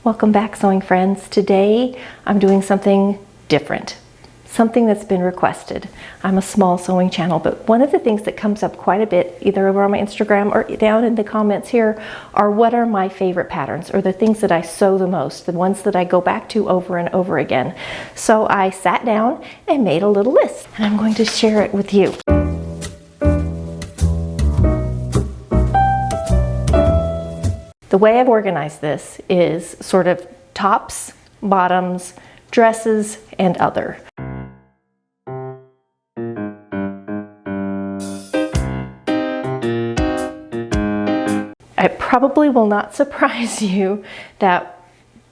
Welcome back, sewing friends. Today I'm doing something different, something that's been requested. I'm a small sewing channel, but one of the things that comes up quite a bit, either over on my Instagram or down in the comments here, are what are my favorite patterns, or the things that I sew the most, the ones that I go back to over and over again. So I sat down and made a little list, and I'm going to share it with you. The way I've organized this is sort of tops, bottoms, dresses, and other. It probably will not surprise you that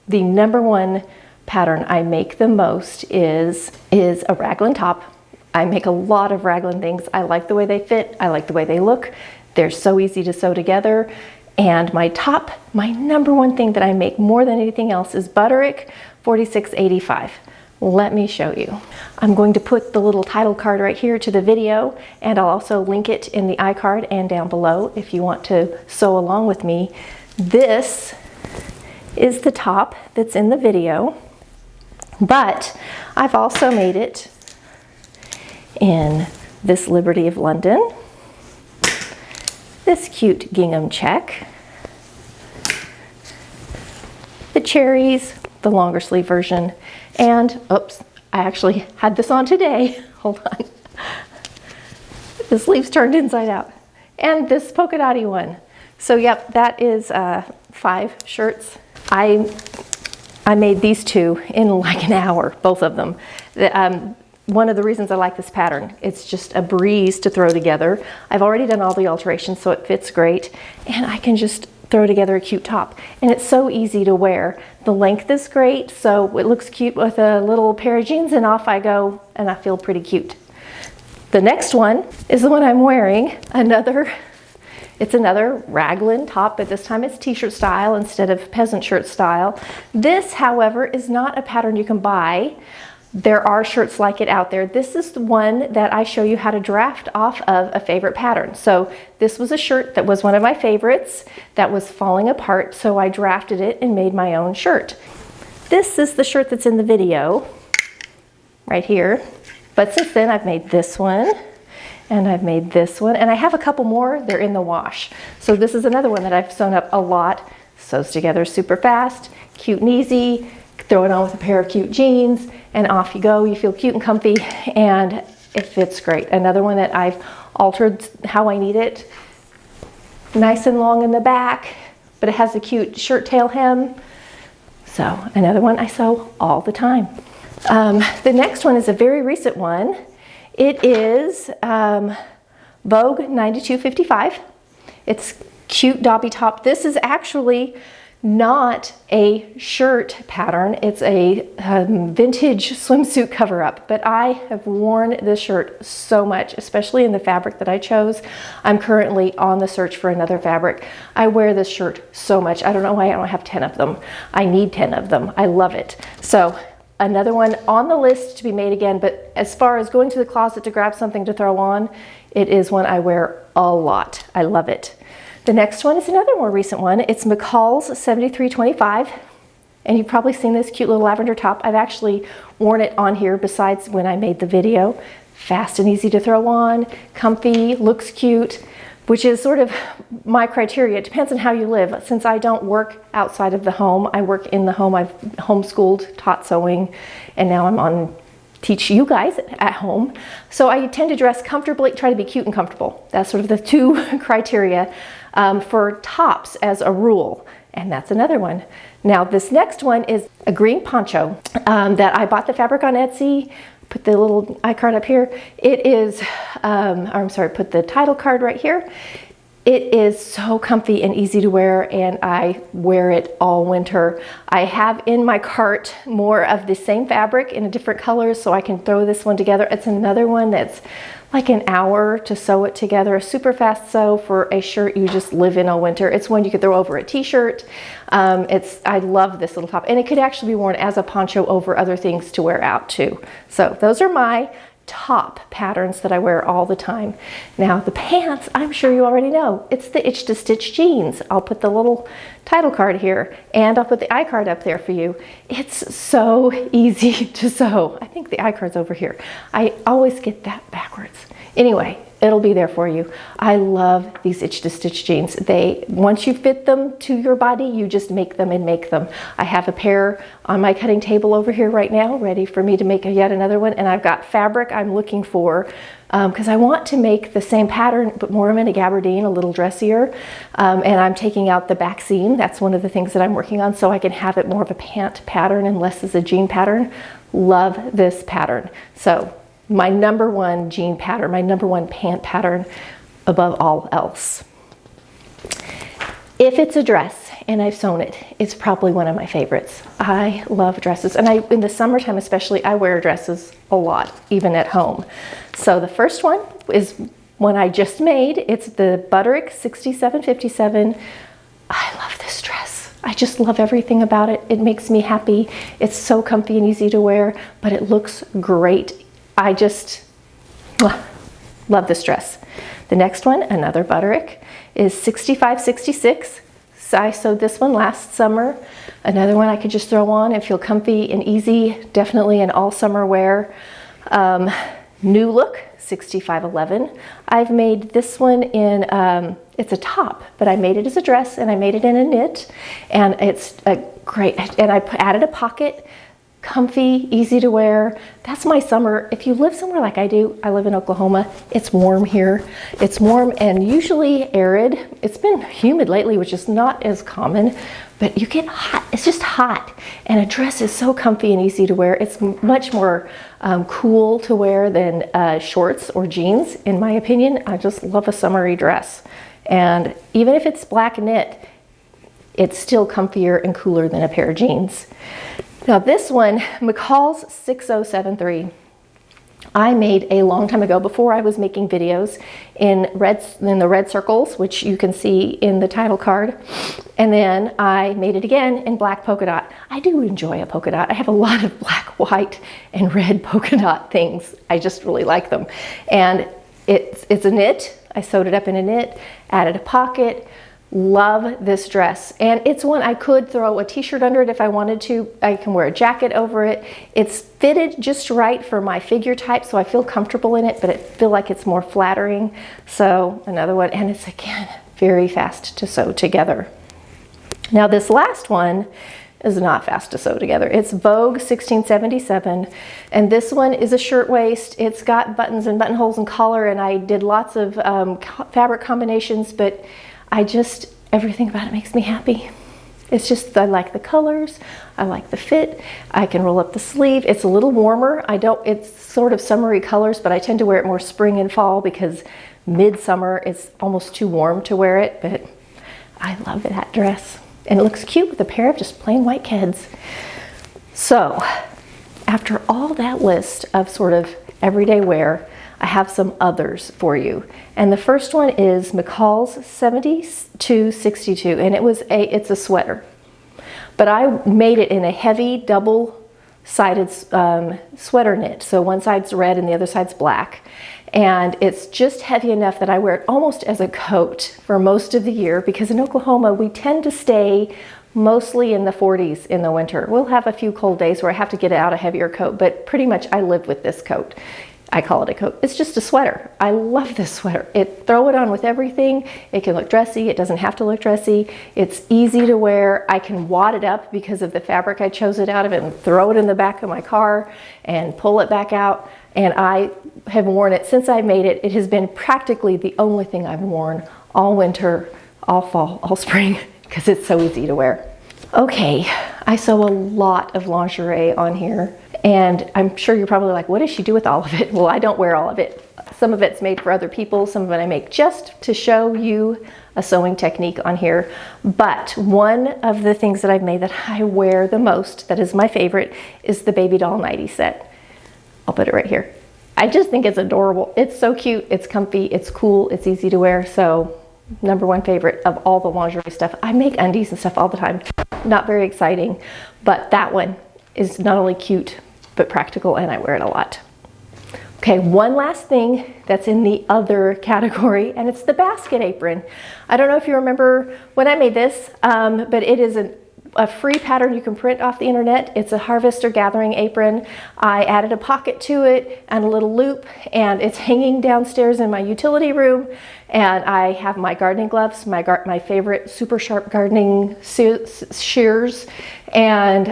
the number one pattern I make the most is a raglan top. I make a lot of raglan things. I like the way they fit. I like the way they look. They're so easy to sew together. And my top, my number one thing that I make more than anything else is Butterick 4685. Let me show you. I'm going to put the little title card right here to the video, and I'll also link it in the iCard and down below if you want to sew along with me. This is the top that's in the video, but I've also made it in this Liberty of London, this cute gingham check, the cherries, the longer sleeve version, and oops, I actually had this on today. Hold on. The sleeves turned inside out. And this polka dotty one. So yep, that is 5 shirts. I made these two in like an hour, both of them. One of the reasons I like this pattern, it's just a breeze to throw together. I've already done all the alterations, so it fits great, and I can just throw together a cute top. And it's so easy to wear. The length is great, so it looks cute with a little pair of jeans, and off I go, and I feel pretty cute. The next one is the one I'm wearing. It's another raglan top, but this time it's t-shirt style instead of peasant shirt style. This, however, is not a pattern you can buy. There are shirts like it out there. This is the one that I show you how to draft off of a favorite pattern. So this was a shirt that was one of my favorites that was falling apart, so I drafted it and made my own shirt. This is the shirt that's in the video right here. But since then I've made this one, and I've made this one, and I have a couple more. They're in the wash. So this is another one that I've sewn up a lot. Sews together super fast, cute and easy. Throw it on with a pair of cute jeans, and off you go. You feel cute and comfy, and it fits great. Another one that I've altered how I need it. Nice and long in the back, but it has a cute shirt tail hem. So another one I sew all the time. The next one is a very recent one. It is Vogue 9255. It's cute dobby top. This is actually not a shirt pattern. It's a vintage swimsuit cover-up, but I have worn this shirt so much, especially in the fabric that I chose. I'm currently on the search for another fabric. I wear this shirt so much. I don't know why I don't have 10 of them. I need 10 of them. I love it. So another one on the list to be made again, but as far as going to the closet to grab something to throw on, it is one I wear a lot. I love it. The next one is another more recent one. It's McCall's 7325, and you've probably seen this cute little lavender top. I've actually worn it on here besides when I made the video. Fast and easy to throw on, comfy, looks cute, which is sort of my criteria. It depends on how you live. Since I don't work outside of the home, I work in the home. I've homeschooled, taught sewing, and now I'm on teach you guys at home. So I tend to dress comfortably, try to be cute and comfortable. That's sort of the two criteria for tops as a rule. And that's another one. Now this next one is a green poncho that I bought the fabric on Etsy. Put the little iCard up here. It is, I'm sorry, put the title card right here. It is so comfy and easy to wear, and I wear it all winter. I have in my cart more of the same fabric in a different colors, so I can throw this one together. It's another one that's like an hour to sew it together. A super fast sew for a shirt you just live in all winter. It's one you could throw over a t-shirt. I love this little top, and it could actually be worn as a poncho over other things to wear out too. So those are my top patterns that I wear all the time. Now the pants, I'm sure you already know, it's the Itch to Stitch jeans. I'll put the little title card here and I'll put the iCard up there for you. It's so easy to sew. I think the iCard's over here. I always get that backwards. Anyway, it'll be there for you. I love these Itch to Stitch jeans. Once you fit them to your body, you just make them and make them. I have a pair on my cutting table over here right now, ready for me to make yet another one. And I've got fabric I'm looking for because I want to make the same pattern, but more of in a gabardine, a little dressier. And I'm taking out the back seam. That's one of the things that I'm working on, so I can have it more of a pant pattern and less as a jean pattern. Love this pattern. So my number one jean pattern, my number one pant pattern above all else. If it's a dress and I've sewn it, it's probably one of my favorites. I love dresses, and in the summertime especially, I wear dresses a lot, even at home. So the first one is one I just made. It's the Butterick 6757. I love this dress. I just love everything about it. It makes me happy. It's so comfy and easy to wear, but it looks great. I just love this dress. The next one, another Butterick, is 6566. So I sewed this one last summer. Another one I could just throw on and feel comfy and easy, definitely an all summer wear. New Look, 6511. I've made this one in, it's a top, but I made it as a dress and I made it in a knit, and it's great. And I added a pocket. Comfy, easy to wear. That's my summer. If you live somewhere like I do, I live in Oklahoma, it's warm here. It's warm and usually arid. It's been humid lately, which is not as common, but you get hot. It's just hot. And a dress is so comfy and easy to wear. It's much more cool to wear than shorts or jeans, in my opinion. I just love a summery dress. And even if it's black knit, it's still comfier and cooler than a pair of jeans. Now this one, McCall's 6073, I made a long time ago before I was making videos in the red circles, which you can see in the title card. And then I made it again in black polka dot. I do enjoy a polka dot. I have a lot of black, white, and red polka dot things. I just really like them. And it's a knit. I sewed it up in a knit, added a pocket. Love this dress, and it's one I could throw a t-shirt under it if I wanted to. I can wear a jacket over it. It's fitted just right for my figure type, so I feel comfortable in it, but I feel like it's more flattering. So another one, and it's again very fast to sew together. Now this last one is not fast to sew together. It's Vogue 1677, and this one is a shirtwaist. It's got buttons and buttonholes and collar, and I did lots of fabric combinations, but everything about it makes me happy. It's just, I like the colors, I like the fit, I can roll up the sleeve. It's a little warmer. It's sort of summery colors, but I tend to wear it more spring and fall because midsummer it's almost too warm to wear it, but I love that dress. And it looks cute with a pair of just plain white Keds. So, after all that list of sort of everyday wear, I have some others for you. And the first one is McCall's 7262, and it's a sweater. But I made it in a heavy double-sided sweater knit. So one side's red and the other side's black. And it's just heavy enough that I wear it almost as a coat for most of the year, because in Oklahoma we tend to stay mostly in the 40s in the winter. We'll have a few cold days where I have to get out a heavier coat, but pretty much I live with this coat. I call it a coat. It's just a sweater. I love this sweater. Throw it on with everything. It can look dressy. It doesn't have to look dressy. It's easy to wear. I can wad it up because of the fabric I chose it out of and throw it in the back of my car and pull it back out. And I have worn it since I made it. It has been practically the only thing I've worn all winter, all fall, all spring, because it's so easy to wear. Okay, I sew a lot of lingerie on here, and I'm sure you're probably like, what does she do with all of it? Well, I don't wear all of it. Some of it's made for other people, some of it I make just to show you a sewing technique on here. But one of the things that I've made that I wear the most, that is my favorite, is the baby doll nightie set. I'll put it right here. I just think it's adorable. It's so cute, it's comfy, it's cool, it's easy to wear. So #1 favorite of all the lingerie stuff. I make undies and stuff all the time. Not very exciting, but that one is not only cute, but practical, and I wear it a lot. Okay, one last thing that's in the other category, and it's the basket apron. I don't know if you remember when I made this, but it is a free pattern you can print off the internet. It's a harvester gathering apron. I added a pocket to it and a little loop, and it's hanging downstairs in my utility room. And I have my gardening gloves, my favorite super sharp gardening shears, and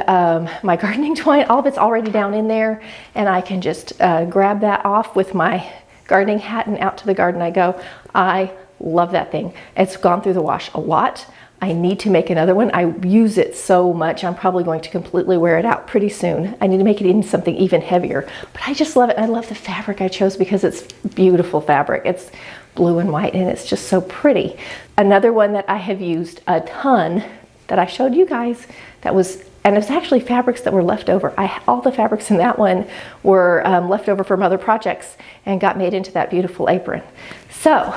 my gardening twine. All of it's already down in there, and I can just grab that off with my gardening hat and out to the garden I go. I love that thing. It's gone through the wash a lot. I need to make another one. I use it so much, I'm probably going to completely wear it out pretty soon. I need to make it into something even heavier, but I just love it. I love the fabric I chose because it's beautiful fabric. It's blue and white, and it's just so pretty. Another one that I have used a ton that I showed you guys, and it's actually fabrics that were left over. All the fabrics in that one were left over from other projects and got made into that beautiful apron. So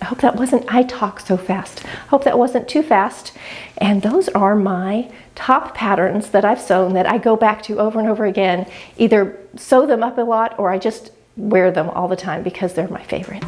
I hope that wasn't, I talk so fast. I hope that wasn't too fast. And those are my top patterns that I've sewn that I go back to over and over again. Either sew them up a lot or I just wear them all the time because they're my favorite.